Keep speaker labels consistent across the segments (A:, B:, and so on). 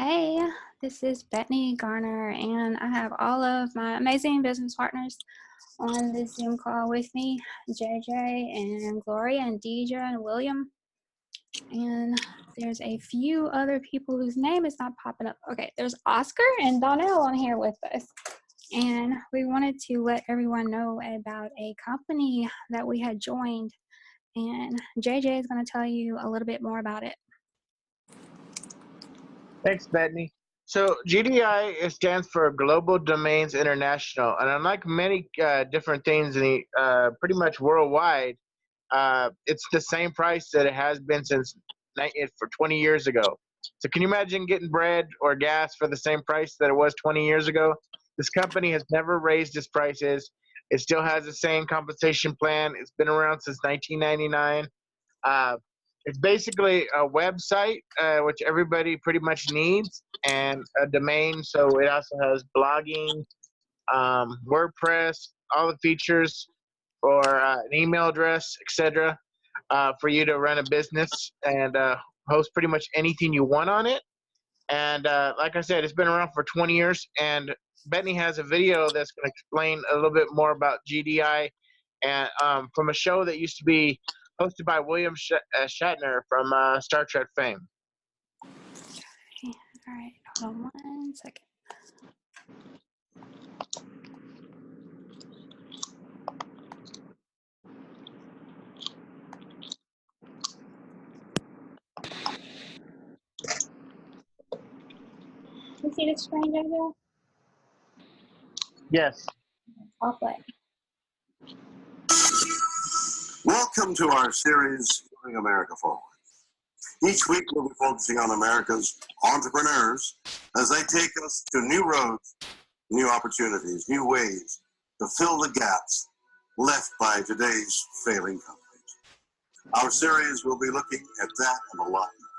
A: Hey, this is Betony, Garner, and I have all of my amazing business partners on this Zoom call with me, JJ and Gloria and Deidre and William. And there's a few other people whose name is not popping up. Okay, there's Oscar and Donnell on here with us. And we wanted to let everyone know about a company that we had joined. And JJ is going to tell you a little bit more about it.
B: Thanks, Betony. So GDI stands for Global Domains International, and unlike many different things in the, pretty much worldwide, it's the same price that it has been since for 20 years ago. So can you imagine getting bread or gas for the same price that it was 20 years ago? This company has never raised its prices. It still has the same compensation plan. It's been around since 1999. It's basically a website, which everybody pretty much needs, and a domain. So it also has blogging, WordPress, all the features, or an email address, etc., for you to run a business and host pretty much anything you want on it. And like I said, it's been around for 20 years. And Betony has a video that's going to explain a little bit more about GDI, and from a show that used to be hosted by William Shatner from Star Trek fame.
A: Okay. All right, hold on 1 second. You see the screen, JJ?
B: Yes.
A: I'll play.
C: Welcome to our series, Moving America Forward. Each week we'll be focusing on America's entrepreneurs as they take us to new roads, new opportunities, new ways to fill the gaps left by today's failing companies. Our series will be looking at that and a lot more.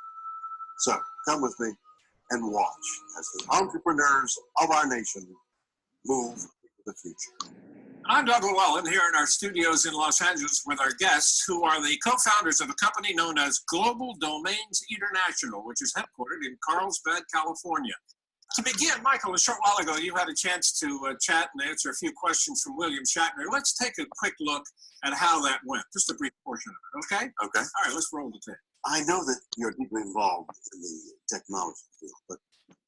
C: So come with me and watch as the entrepreneurs of our nation move to the future.
D: I'm Doug Llewellyn here in our studios in Los Angeles with our guests who are the co-founders of a company known as Global Domains International, which is headquartered in Carlsbad, California. To begin, Michael, a short while ago, you had a chance to chat and answer a few questions from William Shatner. Let's take a quick look at how that went, just a brief portion of it, okay?
C: Okay.
D: All right, let's roll the tape.
C: I know that you're deeply involved in the technology field, but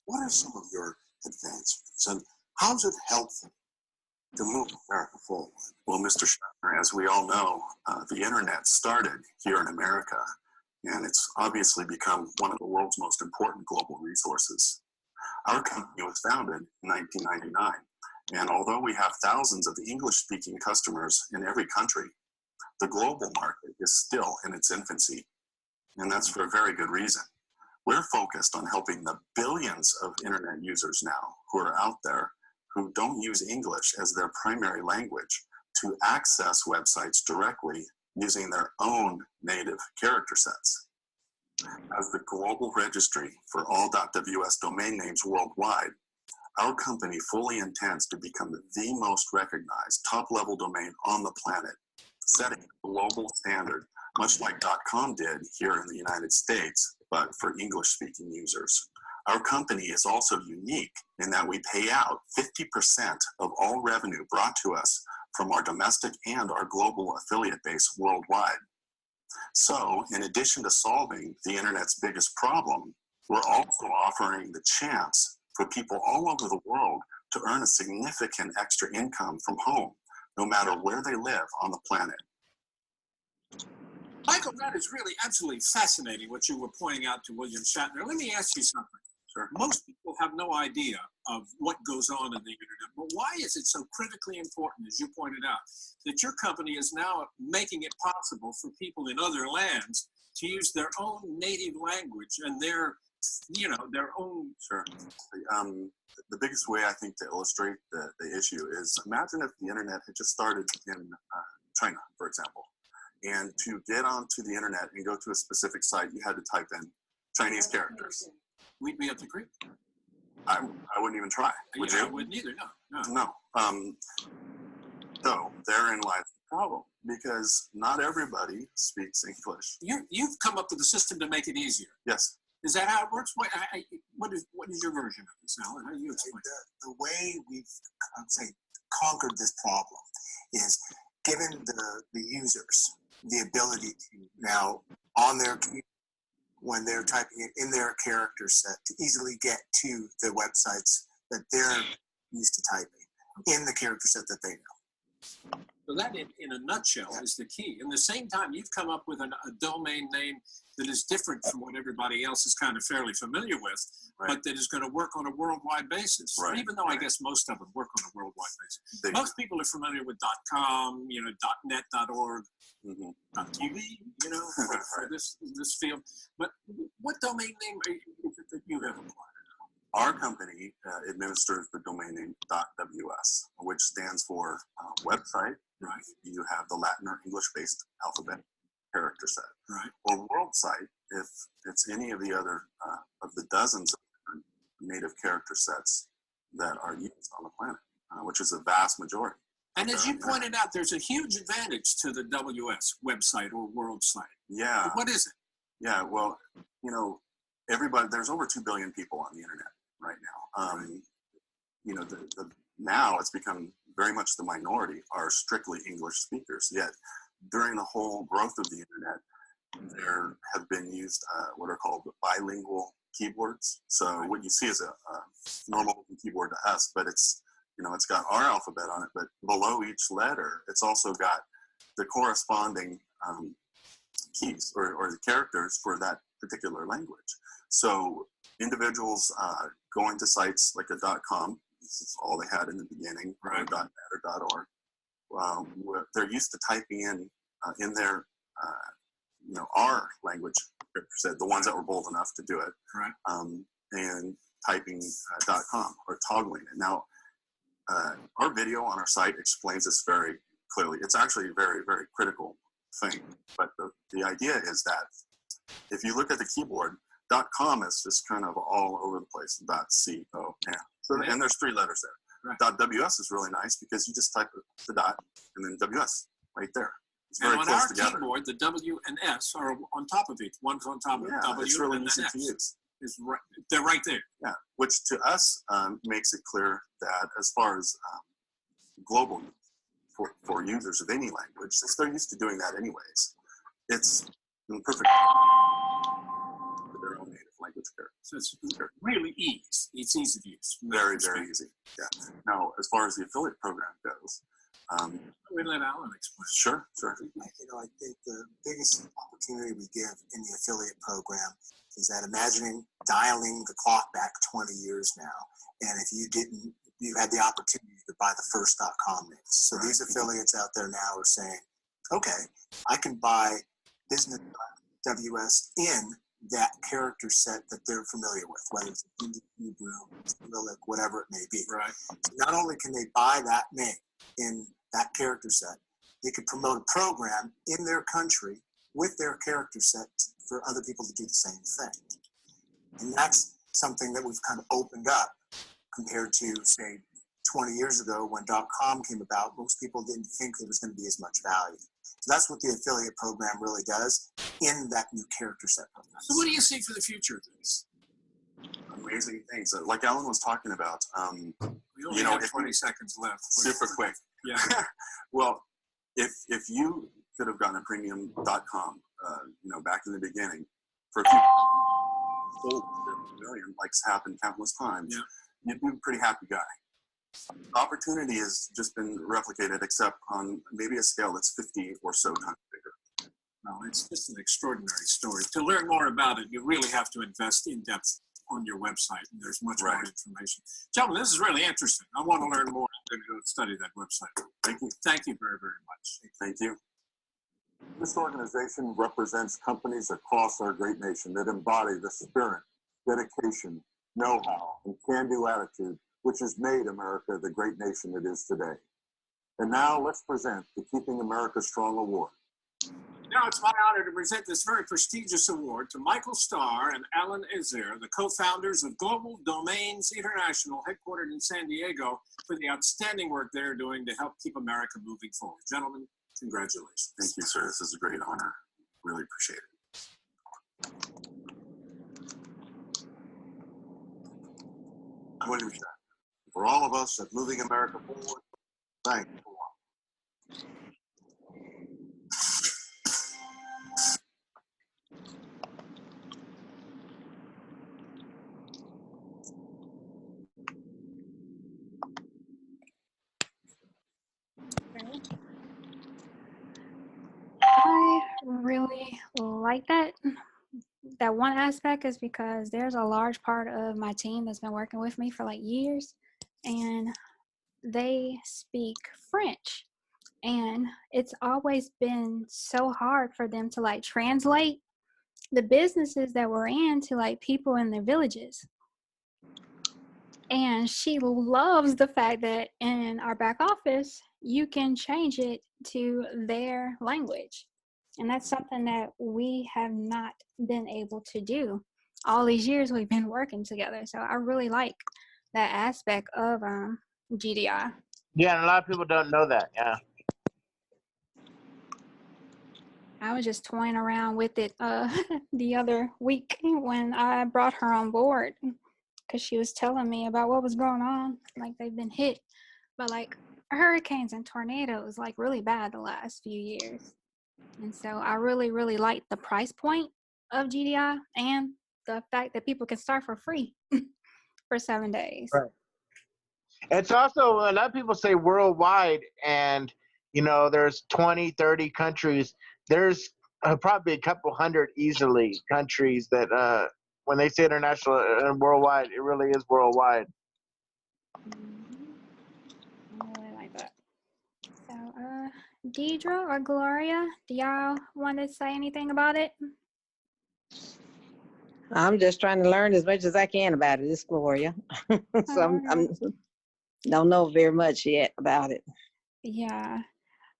C: what are some of your advancements and how is it helpful to move America forward?
E: Well, Mr. Shatner, as we all know, the internet started here in America, and it's obviously become one of the world's most important global resources. Our company was founded in 1999, and although we have thousands of English-speaking customers in every country, the global market is still in its infancy, and that's for a very good reason. We're focused on helping the billions of internet users now who are out there who don't use English as their primary language to access websites directly using their own native character sets. As the global registry for all .ws domain names worldwide, our company fully intends to become the most recognized top-level domain on the planet, setting a global standard, much like .com did here in the United States, but for English-speaking users. Our company is also unique in that we pay out 50% of all revenue brought to us from our domestic and our global affiliate base worldwide. So, in addition to solving the internet's biggest problem, we're also offering the chance for people all over the world to earn a significant extra income from home, no matter where they live on the planet.
D: Michael, that is really absolutely fascinating what you were pointing out to William Shatner. Let me ask you something.
E: Sure.
D: Most people have no idea of what goes on in the internet, but why is it so critically important, as you pointed out, that your company is now making it possible for people in other lands to use their own native language and their own...
E: Sure. The biggest way I think to illustrate the issue is, imagine if the internet had just started in China, for example, and to get onto the internet and go to a specific site, you had to type in Chinese characters.
D: We'd be up the creek.
E: I wouldn't even try. Would you?
D: I wouldn't either, no.
E: So therein lies the problem, because not everybody speaks English.
D: You've come up with a system to make it easier.
E: Yes.
D: Is that how it works? What is your version of this, Alan? How do you explain it?
F: The way we've, I'd say, conquered this problem is given the users the ability to now, on their keyboard, when they're typing it in their character set, to easily get to the websites that they're used to typing in the character set that they know.
D: So that, in a nutshell, is the key. In the same time, you've come up with a domain name that is different from what everybody else is kind of fairly familiar with, but that is going to work on a worldwide basis.
E: Right.
D: Even though I guess most of them work on a worldwide basis. Most people are familiar with .com, .net, .org, .tv, for this field. But what domain name is it that you have acquired?
E: Our company administers the domain name .ws, which stands for website.
D: Right.
E: You have the Latin or English-based alphabet character set.
D: Right.
E: Or world site, if it's any of the other of the dozens of different native character sets that are used on the planet, which is a vast majority.
D: And as you pointed out, there's a huge advantage to the WS website or world site.
E: Yeah.
D: What is it?
E: Yeah, well, everybody, there's over 2 billion people on the internet right now. Now it's become very much the minority are strictly English speakers, yet during the whole growth of the internet, there have been used what are called bilingual keyboards. So what you see is a normal keyboard to us, but it's got our alphabet on it, but below each letter, it's also got the corresponding keys or the characters for that particular language. So individuals going to sites like a .com, this is all they had in the beginning, or .net or .org, they're used to typing in their, our language, the ones that were bold enough to do it, and typing .com or toggling it. Now, our video on our site explains this very clearly. It's actually a very, very critical thing. But the idea is that if you look at the keyboard, .com is just kind of all over the place. .co. Yeah. So, and there's 3 letters there.
D: Right.
E: .ws is really nice because you just type the dot and then WS right there. It's
D: and
E: very
D: on
E: close
D: our
E: together.
D: keyboard, the W and S are on top of each. One's on top of the W
E: it's really
D: and
E: easy
D: then
E: to
D: S.
E: use.
D: They're right there.
E: Yeah, which to us makes it clear that as far as global for users of any language, since they're used to doing that anyways, it's perfect for their own native language character.
D: So it's really easy. It's easy to use.
E: Very, very easy. Yeah. Now, as far as the affiliate program goes,
D: we'll let Alan explain.
E: Sure.
F: I think the biggest opportunity we give in the affiliate program is that imagining dialing the clock back 20 years now, and if you had the opportunity to buy the first .com names. So these affiliates out there now are saying, okay, I can buy business WS in that character set that they're familiar with, whether it's Hindi, Hebrew, Cyrillic, whatever it may be.
D: Right.
F: So not only can they buy that name in that character set, they could promote a program in their country with their character set for other people to do the same thing. And that's something that we've kind of opened up compared to, say, 20 years ago when .com came about. Most people didn't think there was going to be as much value. So that's what the affiliate program really does in that new character set program.
D: So what do you see for the future of this?
E: Amazing things. Like Alan was talking about.
D: We only have 20 seconds left.
E: Super quick.
D: Yeah.
E: Well, if you could have gotten a premium.com, back in the beginning, for a few million, like it's happened countless times, you'd be a pretty happy guy. The opportunity has just been replicated, except on maybe a scale that's 50 or so times bigger.
D: No, it's just an extraordinary story. To learn more about it, you really have to invest in depth on your website, and there's much more information. Gentlemen, this is really interesting. I want to learn more. I'm going to go study that website.
E: Thank you.
D: Thank you very, very much.
E: Thank you.
G: This organization represents companies across our great nation that embody the spirit, dedication, know-how, and can-do attitude which has made America the great nation it is today. And now let's present the Keeping America Strong Award.
D: Now it's my honor to present this very prestigious award to Michael Starr and Alan Ezer, the co-founders of Global Domains International, headquartered in San Diego, for the outstanding work they're doing to help keep America moving forward. Gentlemen, congratulations.
E: Thank you, sir. This is a great honor. Really appreciate it.
C: William Shatner. For all of us at Moving America Forward, thank you.
A: I really like that. That one aspect is because there's a large part of my team that's been working with me for like years, and they speak French. And it's always been so hard for them to like translate the businesses that we're in to like people in their villages. And she loves the fact that in our back office, you can change it to their language. And that's something that we have not been able to do all these years we've been working together. So I really like that aspect of GDI.
B: Yeah, and a lot of people don't know that. Yeah.
A: I was just toying around with it the other week when I brought her on board, because she was telling me about what was going on. Like, they've been hit by like hurricanes and tornadoes like really bad the last few years. And so I really, really like the price point of GDI and the fact that people can start for free for 7 days.
B: Right. It's also, a lot of people say worldwide, and there's 20, 30 countries. There's probably a couple hundred easily countries that when they say international and worldwide, it really is worldwide.
A: I really like that. So, Deidre or Gloria, do y'all want to say anything about it?
H: I'm just trying to learn as much as I can about it. It's Gloria. So I'm don't know very much yet about it.
A: Yeah.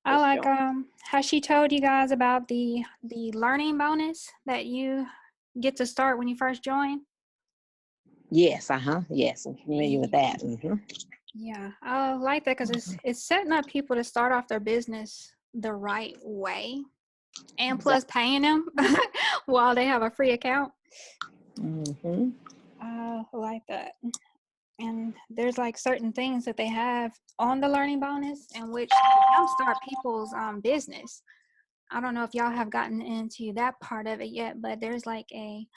A: I like how she told you guys about the learning bonus that you get to start when you first join.
H: Yes, yes, I'm familiar with that.
A: Yeah, I like that because it's setting up people to start off their business the right way, and plus paying them while they have a free account. I like that. And there's like certain things that they have on the learning bonus in which can jumpstart people's business. I don't know if y'all have gotten into that part of it yet, but there's like a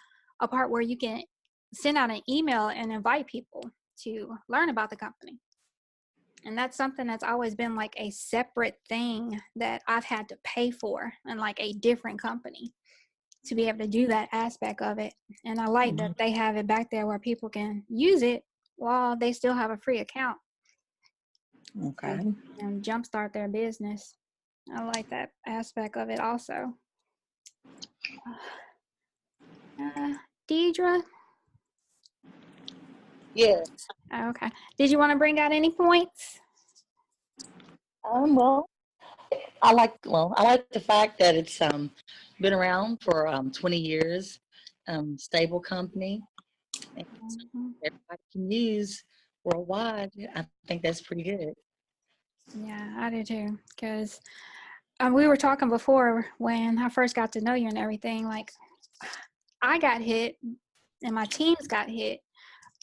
A: part where you can send out an email and invite people to learn about the company. And that's something that's always been like a separate thing that I've had to pay for in like a different company to be able to do that aspect of it. And I like that they have it back there where people can use it while they still have a free account.
H: Okay.
A: And jumpstart their business. I like that aspect of it also. Deidre?
I: Yes.
A: Okay. Did you want to bring out any points?
I: Well, I like the fact that it's been around for 20 years, stable company, and everybody can use worldwide. I think that's pretty good.
A: Yeah, I do too. Because we were talking before when I first got to know you and everything. Like, I got hit, and my teams got hit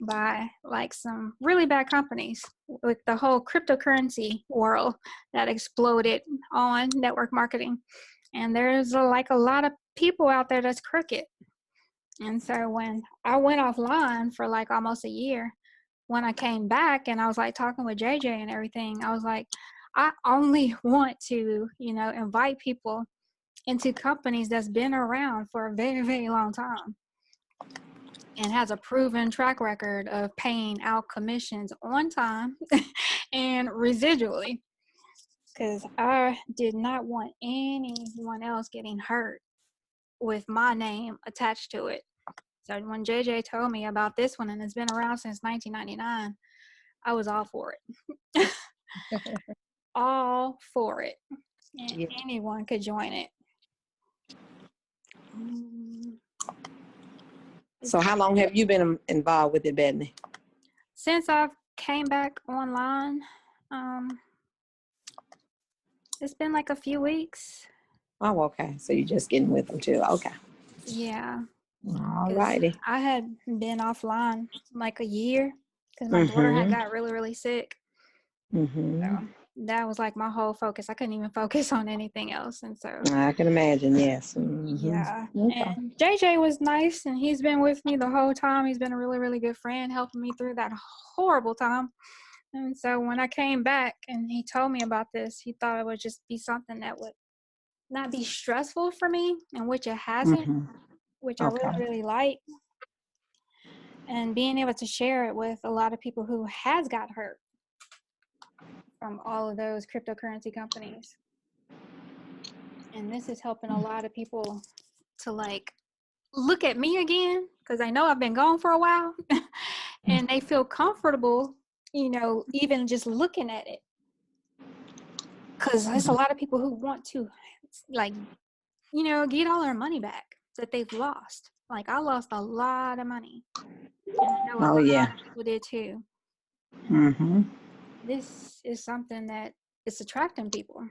A: by like some really bad companies with the whole cryptocurrency world that exploded on network marketing. And there's like a lot of people out there that's crooked. And so when I went offline for like almost a year, when I came back and I was like talking with JJ and everything, I was like, I only want to, invite people into companies that's been around for a very, very long time and has a proven track record of paying out commissions on time and residually, because I did not want anyone else getting hurt with my name attached to it. So when JJ told me about this one, and it's been around since 1999, I was all for it. All for it. And
H: Yeah.
A: anyone could join it.
H: So how long have you been involved with it, Betony?
A: Since I came back online, it's been like a few weeks.
H: Oh, okay. So you're just getting with them too. Okay.
A: Yeah.
H: All righty.
A: I had been offline like a year, because my daughter had
H: Mm-hmm.
A: got really, really sick.
H: Mm-hmm.
A: So that was like my whole focus. I couldn't even focus on anything else. And so,
H: I can imagine, yes. Mm-hmm.
A: yeah.
H: Okay.
A: And JJ was nice, and he's been with me the whole time. He's been a really, really good friend, helping me through that horrible time. And so when I came back and he told me about this, he thought it would just be something that would not be stressful for me, and which it hasn't,
H: Mm-hmm.
A: which I
H: Okay.
A: really, really like. And being able to share it with a lot of people who has got hurt from all of those cryptocurrency companies. And this is helping a lot of people to like look at me again, because I know I've been gone for a while and they feel comfortable, you know, even just looking at it. Because there's a lot of people who want to like, you know, get all their money back that they've lost. Like I lost a lot of money. And I know a
H: Oh,
A: lot
H: yeah.
A: of people did too.
H: Mm-hmm.
A: This is something that is attracting people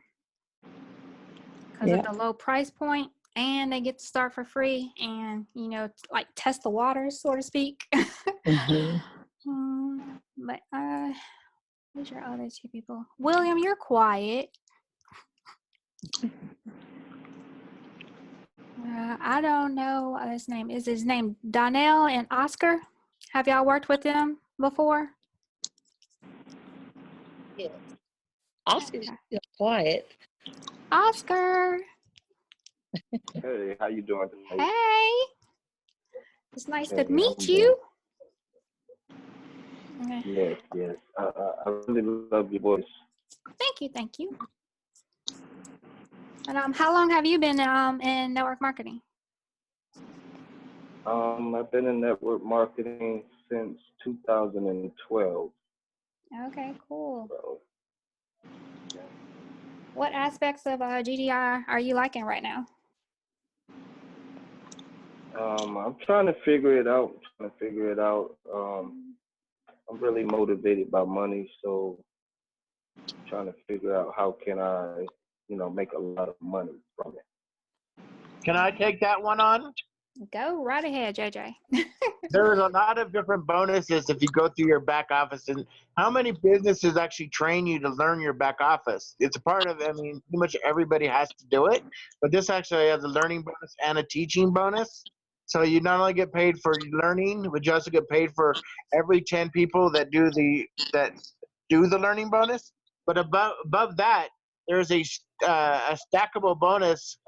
A: because of
H: Yeah.
A: the low price point, and they get to start for free and, you know, like test the waters, so to speak.
H: Mm-hmm.
A: But who's your other two people? William, you're quiet. I don't know his name. Is his name Donnell and Oscar? Have y'all worked with them before?
I: Yeah. Oscar's quiet.
A: Oscar,
J: Hey, how you doing today?
A: hey. It's nice to
J: Hey,
A: meet
J: I'm
A: you.
J: doing.
A: Okay.
J: Yes, yes. I really love your voice.
A: Thank you, thank you. And how long have you been in network marketing?
J: I've been in network marketing since 2012.
A: Okay, cool.
J: So,
A: What aspects of GDI are you liking right now?
J: I'm trying to figure it out. I'm really motivated by money, so I'm trying to figure out how can I, make a lot of money from it.
B: Can I take that one on?
A: Go right ahead, JJ.
B: There's a lot of different bonuses if you go through your back office. And how many businesses actually train you to learn your back office? It's a part of, I mean, pretty much everybody has to do it, but this actually has a learning bonus and a teaching bonus. So you not only get paid for learning, but you also get paid for every 10 people that do the learning bonus. But above that, there's a stackable bonus,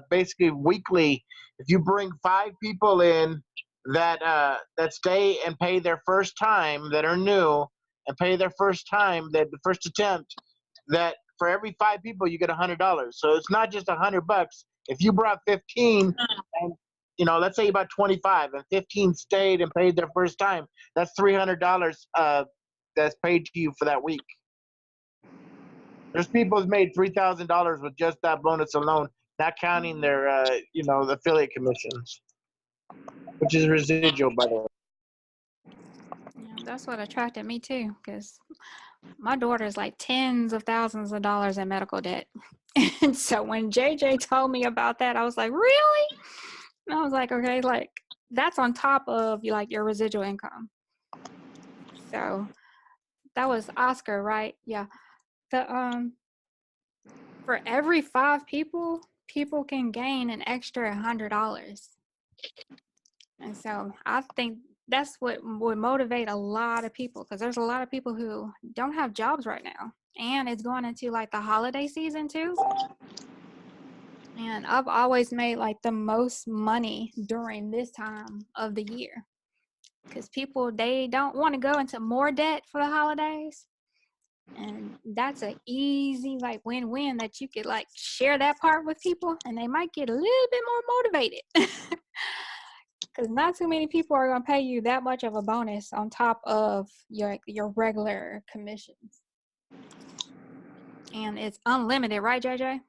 B: basically weekly. If you bring 5 people in that stay and pay their first time, that are new and pay their first time, that the first attempt, that for every 5 people you get $100. So it's not just $100. If you brought 15 and let's say about 25 and 15 stayed and paid their first time, that's $300 that's paid to you for that week. There's people who've made $3,000 with just that bonus alone, not counting their the affiliate commissions, which is residual, by the way.
A: Yeah, that's what attracted me too, because my daughter's like tens of thousands of dollars in medical debt. And so when JJ told me about that, I was like, really? And I was like, okay, like that's on top of like your residual income. So that was Oscar, right? Yeah. The for every 5 people, people can gain an extra $100. And so I think that's what would motivate a lot of people, because there's a lot of people who don't have jobs right now, and it's going into like the holiday season too. And I've always made like the most money during this time of the year, because people, they don't want to go into more debt for the holidays. And that's an easy like win-win that you could like share that part with people, and they might get a little bit more motivated. Because not too many people are going to pay you that much of a bonus on top of your regular commissions. And it's unlimited, right, JJ?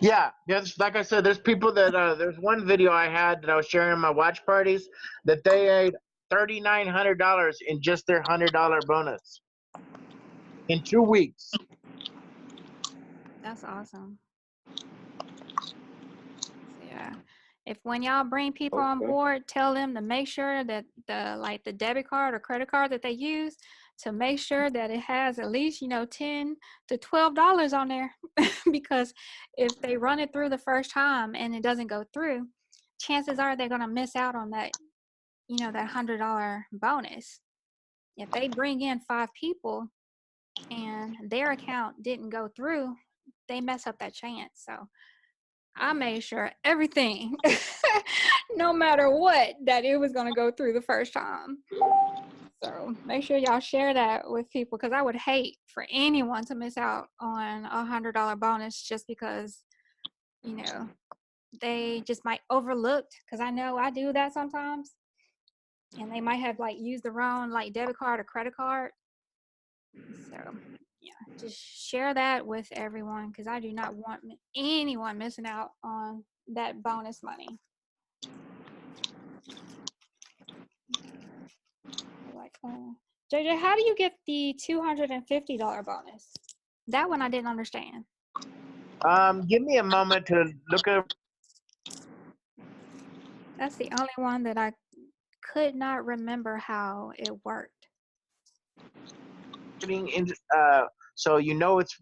B: Yeah, like I said, there's people that there's one video I had that I was sharing in my watch parties that they made $3,900 in just their $100 bonus in 2 weeks.
A: That's awesome. Yeah. If when y'all bring people on
J: Okay.
A: board, tell them to make sure that the debit card or credit card that they use, to make sure that it has at least, $10 to $12 on there. Because if they run it through the first time and it doesn't go through, chances are they're going to miss out on that, that $100 bonus. If they bring in 5 people and their account didn't go through, they mess up that chance. So I made sure everything, no matter what, that it was going to go through the first time. So make sure y'all share that with people, because I would hate for anyone to miss out on a $100 bonus just because, they just might overlooked, because I know I do that sometimes. And they might have used the wrong debit card or credit card. So yeah, just share that with everyone, because I do not want anyone missing out on that bonus money. JJ, how do you get the $250 bonus? That one I didn't understand.
B: Give me a moment to look up.
A: That's the only one that I could not remember how it worked.
B: So it's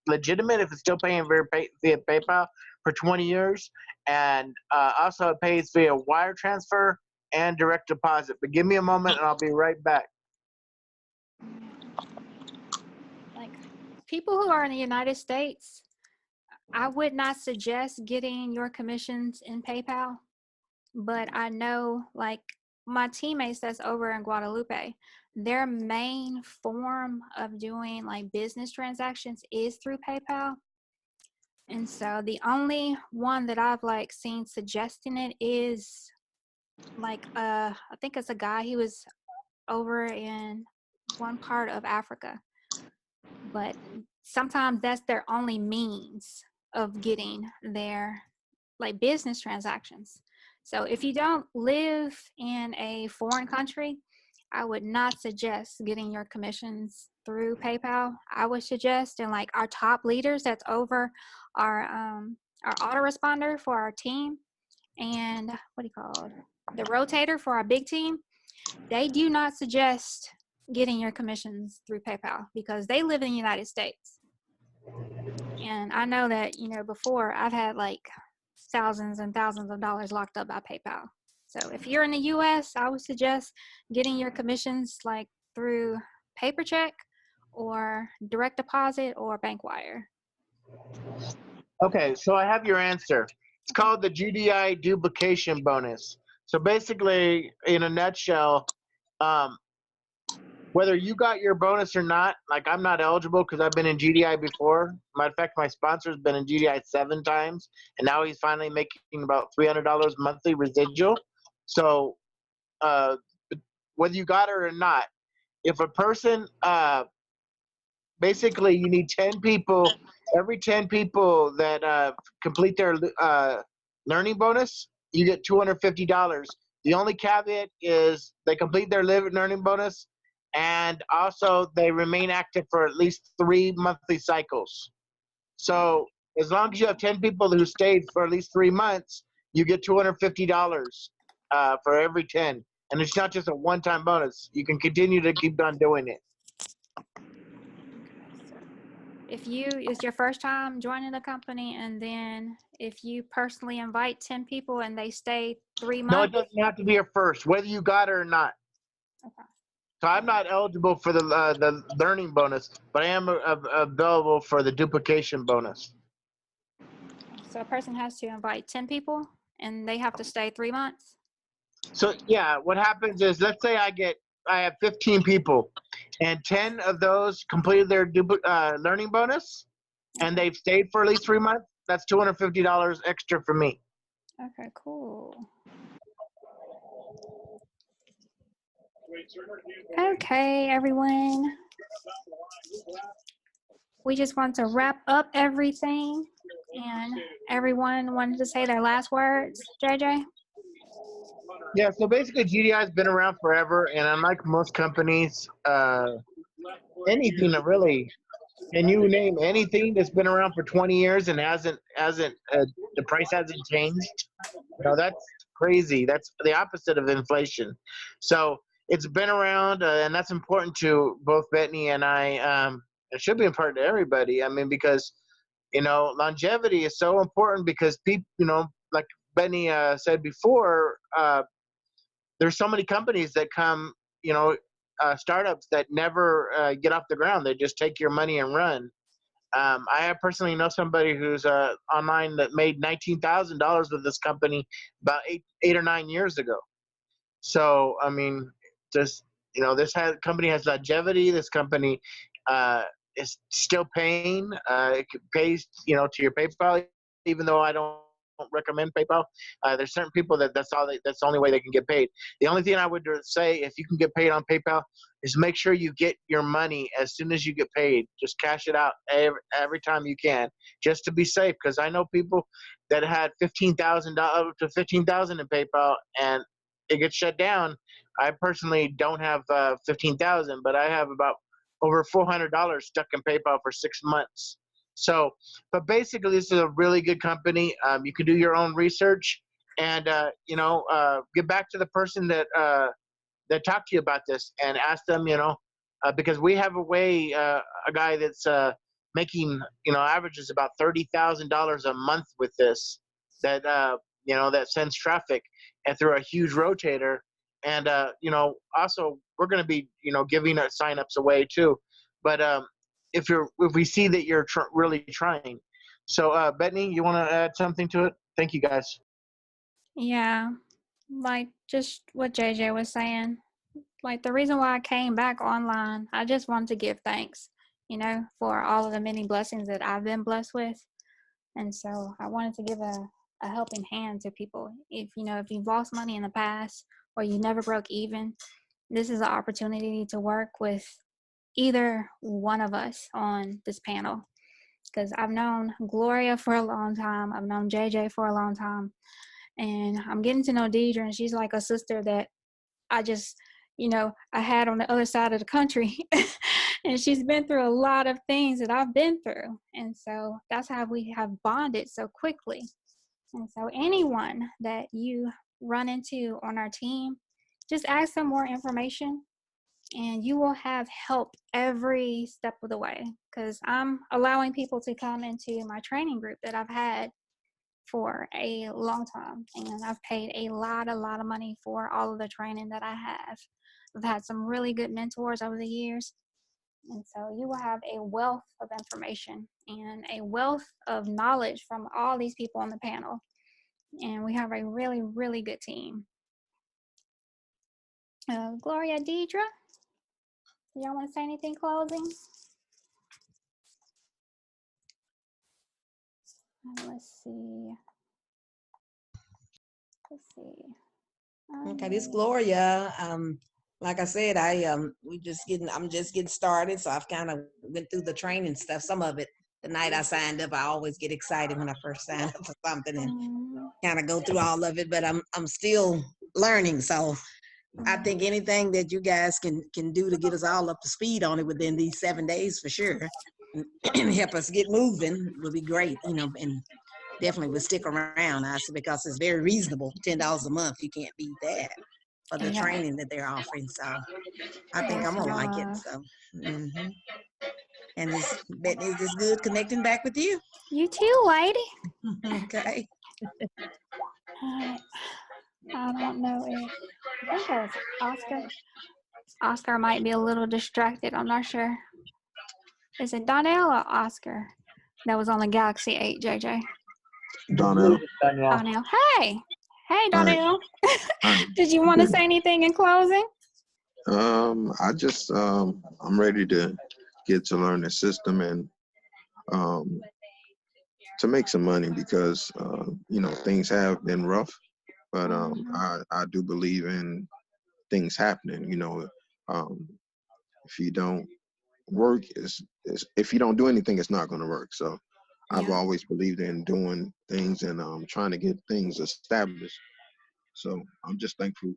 B: legitimate if it's still paying via PayPal for 20 years, and also it pays via wire transfer and direct deposit. But give me a moment and I'll be right back.
A: People who are in the United States, I would not suggest getting your commissions in PayPal, but I know my teammates that's over in Guadalupe, their main form of doing business transactions is through PayPal. And so the only one that I've seen suggesting it is I think it's a guy, he was over in one part of Africa, but sometimes that's their only means of getting their business transactions. So if you don't live in a foreign country, I would not suggest getting your commissions through PayPal. I would suggest, and our top leaders that's over our autoresponder for our team, and the rotator for our big team, they do not suggest getting your commissions through PayPal because they live in the United States. And I know that, before I've had thousands and thousands of dollars locked up by PayPal. So if you're in the US, I would suggest getting your commissions through paper check or direct deposit or bank wire.
B: Okay, so I have your answer. It's called the GDI duplication bonus. So basically, in a nutshell, whether you got your bonus or not, I'm not eligible because I've been in GDI before. Matter of fact, my sponsor's been in GDI 7 times, and now he's finally making about $300 monthly residual. So whether you got it or not, if a person, basically you need 10 people, every 10 people that complete their learning bonus, you get $250. The only caveat is they complete their learning bonus, and also they remain active for at least 3 monthly cycles. So as long as you have 10 people who stayed for at least 3 months, you get $250 for every 10. And it's not just a one-time bonus. You can continue to keep on doing it.
A: If it's your first time joining the company, and then if you personally invite 10 people and they stay 3 months.
B: No, it doesn't have to be your first, whether you got it or not.
A: Okay.
B: So I'm not eligible for the learning bonus, but I am available for the duplication bonus.
A: So a person has to invite 10 people and they have to stay 3 months?
B: So yeah, what happens is, let's say I have 15 people, and 10 of those completed their learning bonus, and they've stayed for at least 3 months. That's $250 extra for me.
A: Okay, cool. Okay, everyone. We just want to wrap up everything, and everyone wanted to say their last words. JJ?
B: Yeah, so basically GDI has been around forever, and unlike most companies, anything that really Can you name anything that's been around for 20 years and hasn't the price hasn't changed? No, that's crazy. That's the opposite of inflation. So it's been around, and that's important to both Betony and I. It should be important to everybody. I mean, because longevity is so important because people, like Betony said before, there's so many companies that come, startups that never get off the ground. They just take your money and run. I personally know somebody who's online that made $19,000 with this company about eight or 9 years ago. So I mean, just this company has longevity. This company is still paying. It pays to your PayPal, even though I don't recommend PayPal. There's certain people that's the only way they can get paid. The only thing I would say, if you can get paid on PayPal, is make sure you get your money as soon as you get paid. Just cash it out every time you can, just to be safe. Because I know people that had $15,000 to $15,000 in PayPal and it gets shut down. I personally don't have 15,000, but I have about over $400 stuck in PayPal for 6 months. So, but basically, this is a really good company. You can do your own research and get back to the person that talked to you about this and ask them. Because we have a guy that's making averages about $30,000 a month with this. That sends traffic and through a huge rotator. And also we're going to be giving our signups away too. But if we see that you're really trying. So Betony, you want to add something to it? Thank you, guys.
A: Yeah, like just what JJ was saying. Like the reason why I came back online, I just wanted to give thanks, for all of the many blessings that I've been blessed with. And so I wanted to give a helping hand to people. If you've lost money in the past or you never broke even, this is an opportunity to work with either one of us on this panel. Because I've known Gloria for a long time. I've known JJ for a long time. And I'm getting to know Deidre, and she's like a sister that I just, I had on the other side of the country. And she's been through a lot of things that I've been through. And so that's how we have bonded so quickly. And so anyone that you run into on our team, just ask them more information and you will have help every step of the way. Because I'm allowing people to come into my training group that I've had for a long time. And I've paid a lot of money for all of the training that I have. I've had some really good mentors over the years. And so you will have a wealth of information and a wealth of knowledge from all these people on the panel. And we have a really, really good team. Gloria, Deidre, do y'all want to say anything closing? Let's see.
H: Okay, this Gloria. Like I said, I'm just getting started. So I've kind of went through the training stuff. Some of it the night I signed up. I always get excited when I first sign up for something and kind of go through all of it. But I'm still learning. So I think anything that you guys can do to get us all up to speed on it within these 7 days for sure, and help us get moving will be great. And definitely will stick around. I said because it's very reasonable, $10 a month. You can't beat that for the training that they're offering. So I think I'm gonna like it. So, and this Betony, is this good connecting back with you?
A: You too, lady.
H: Okay.
A: I don't know if I think that was Oscar. Oscar might be a little distracted. I'm not sure. Is it Donnell or Oscar that was on the Galaxy 8, JJ?
G: Donnell.
A: Donnell. Hey, Donnell.
G: Hi.
A: Did you want to say anything in closing?
G: I just I'm ready to get to learn the system and to make some money because things have been rough, but I do believe in things happening. If you don't work, if you don't do anything, it's not going to work. So I've always believed in doing things and trying to get things established. So I'm just thankful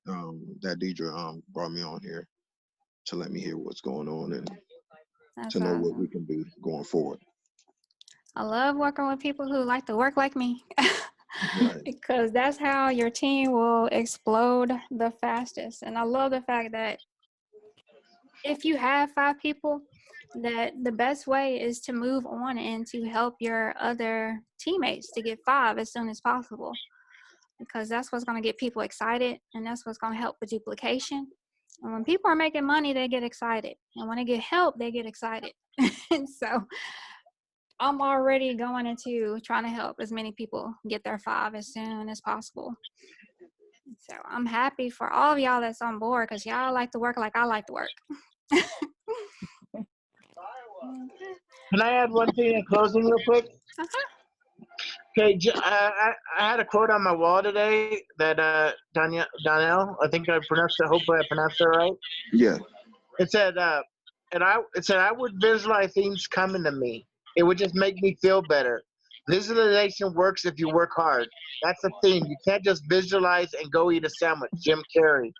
G: that Deidre brought me on here to let me hear what's going on. And
A: That's
G: to know what
A: awesome.
G: we can do going forward.
A: I love working with people who like to work like me.
G: Right.
A: Because that's how your team will explode the fastest. And I love the fact that if you have 5 people, that the best way is to move on and to help your other teammates to get 5 as soon as possible, because that's what's going to get people excited, and that's what's going to help with duplication. And when people are making money, they get excited, and when they get help, they get excited. And so I'm already going into trying to help as many people get their 5 as soon as possible. So I'm happy for all of y'all that's on board, because y'all like to work like I like to work.
B: Can I add one thing in closing real quick? Okay, I had a quote on my wall today that Donnell, I think I pronounced it. Hopefully, I pronounced it right.
G: Yeah.
B: It said, I would visualize things coming to me. It would just make me feel better. Visualization works if you work hard. That's the thing. You can't just visualize and go eat a sandwich. Jim Carrey.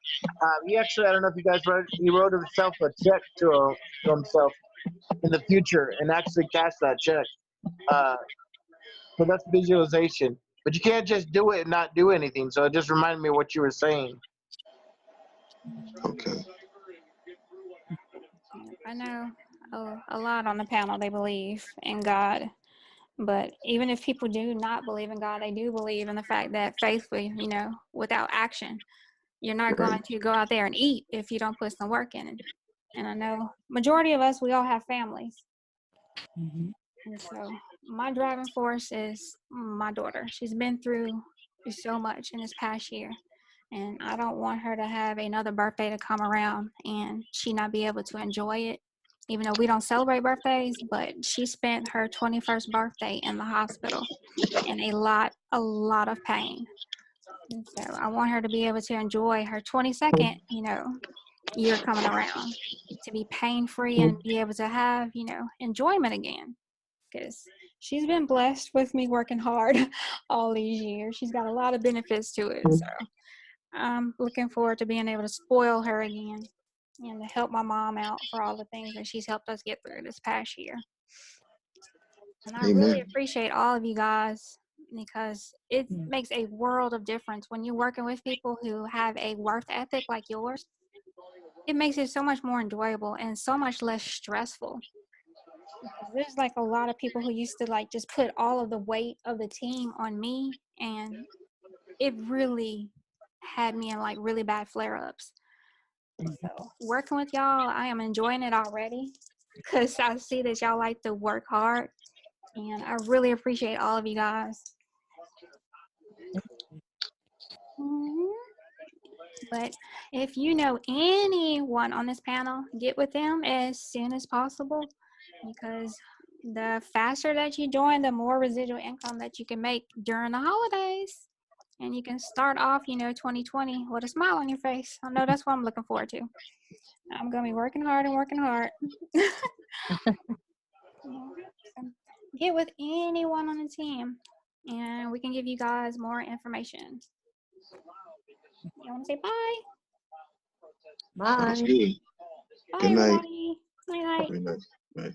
B: He actually, I don't know if you guys read. He wrote himself a check to himself in the future and actually cashed that check. So that's visualization. But you can't just do it and not do anything. So it just reminded me of what you were saying.
G: Okay.
A: I know a lot on the panel, they believe in God. But even if people do not believe in God, they do believe in the fact that faithfully, without action, you're not going to go out there and eat if you don't put some work in it. And I know majority of us, we all have families.
I: Mhm.
A: And so my driving force is my daughter. She's been through so much in this past year. And I don't want her to have another birthday to come around and she not be able to enjoy it. Even though we don't celebrate birthdays, but she spent her 21st birthday in the hospital in a lot of pain. And so I want her to be able to enjoy her 22nd, year coming around, to be pain-free and be able to have, enjoyment again. Because she's been blessed with me working hard all these years. She's got a lot of benefits to it. So I'm looking forward to being able to spoil her again and to help my mom out for all the things that she's helped us get through this past year. And I really
G: Amen.
A: appreciate all of you guys, because it makes a world of difference when you're working with people who have a work ethic like yours. It makes it so much more enjoyable and so much less stressful. Because there's like a lot of people who used to like just put all of the weight of the team on me, and it really had me in like really bad flare-ups. So working with y'all, I am enjoying it already, because I see that y'all like to work hard, and I really appreciate all of you guys. But if you know anyone on this panel, get with them as soon as possible, because the faster that you join, the more residual income that you can make during the holidays. And you can start off, 2020 with a smile on your face. I know that's what I'm looking forward to. I'm going to be working hard and working hard. Get with anyone on the team, and we can give you guys more information. You want to say bye?
G: That's
I: Bye.
G: good.
A: Bye,
G: Good night.
A: everybody. Night-night.
G: Good night. Bye.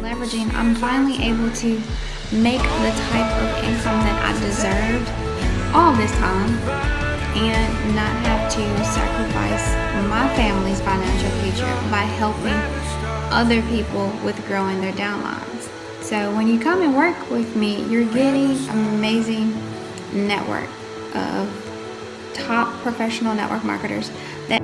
A: Leveraging, I'm finally able to make the type of income that I deserved all this time and not have to sacrifice my family's financial future by helping other people with growing their downlines. So when you come and work with me, you're getting an amazing network of top professional network marketers that